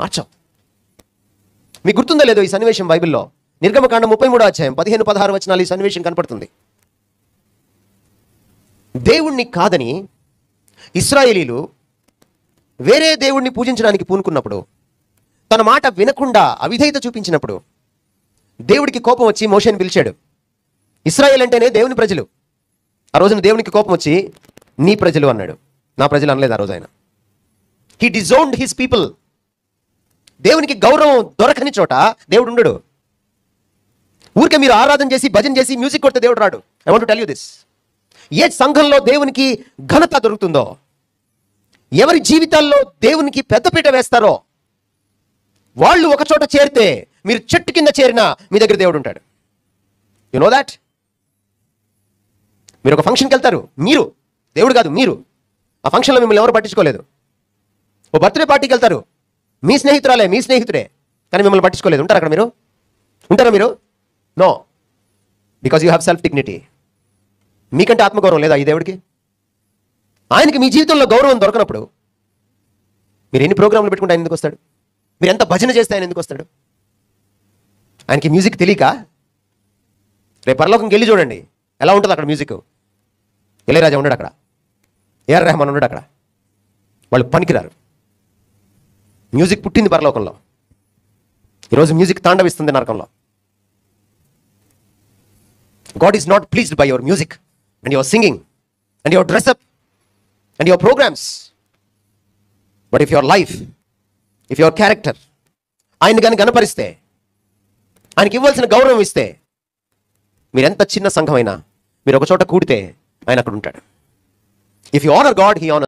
మార్చావు. మీకు గుర్తుందో లేదో ఈ సన్నివేశం బైబిల్లో? నిర్గమకాండం 33 15-16 వచనాలు ఈ సన్నివేశం కనపడుతుంది. దేవుణ్ణి కాదని ఇశ్రాయేలీలు వేరే దేవుణ్ణి పూజించడానికి పూనుకున్నప్పుడు, తన మాట వినకుండా అవిధేయత చూపించినప్పుడు దేవుడికి కోపం వచ్చి మోషేని పిలిచాడు. ఇశ్రాయేల్ అంటేనే దేవుని ప్రజలు. ఆ రోజున దేవునికి కోపం వచ్చి నీ ప్రజలు అన్నాడు. నా ప్రజలు అనలేదు ఆ రోజు ఆయన. He disowned his people. దేవునికి గౌరవం దొరకని చోట దేవుడు ఉండడు. ఊరికే మీరు ఆరాధన చేసి భజన చేసి మ్యూజిక్ కొడితే దేవుడు రాడు. I want to tell you this. ఏ సంఘంలో దేవునికి ఘనత దొరుకుతుందో, ఎవరి జీవితాల్లో దేవునికి పెద్దపీట వేస్తారో వాళ్ళు ఒక చోట చేరితే, మీరు చెట్టు కింద చేరినా మీ దగ్గర దేవుడు ఉంటాడు. You know that? మీరు ఒక ఫంక్షన్కి వెళ్తారు, మీరు, దేవుడు కాదు మీరు. ఆ ఫంక్షన్లో మిమ్మల్ని ఎవరు పట్టించుకోలేదు. ఓ బర్త్డే పార్టీకి వెళ్తారు, మీ స్నేహితురాలే, మీ స్నేహితుడే, కానీ మిమ్మల్ని పట్టించుకోలేదు. ఉంటారు అక్కడ మీరు? ఉంటారా మీరు? No, because you have self dignity. మీకంటే ఆత్మగౌరవం లేదా ఈ దేవుడికి? ఆయనకి మీ జీవితంలో గౌరవం దొరకనప్పుడు మీరు ఎన్ని ప్రోగ్రాంలు పెట్టుకుంటే ఆయన ఎందుకు వస్తాడు? మీరు ఎంత భజన చేస్తే ఆయన ఎందుకు వస్తాడు? ఆయనకి మ్యూజిక్ తెలియక? రేపు పరలోకంకి వెళ్ళి చూడండి ఎలా ఉంటుంది అక్కడ మ్యూజిక్. ఇళయరాజా ఉన్నాడు అక్కడ, ఏఆర్ రెహమాన్ ఉన్నాడు అక్కడ. వాళ్ళు పనికిరారు. మ్యూజిక్ పుట్టింది పరలోకంలో, ఈరోజు మ్యూజిక్ తాండవిస్తుంది నరకంలో. God is not pleased by your music and your singing and your dress up and your programs. But if your life, if your character ఆయన కానీ కనపరిస్తే, ఆయనకి ఇవ్వాల్సిన గౌరవం ఇస్తే, మీరు ఎంత చిన్న సంఘమైనా మీరు ఒక చోట కూడితే ఆయన అక్కడ ఉంటాడు. If you honor God, he honors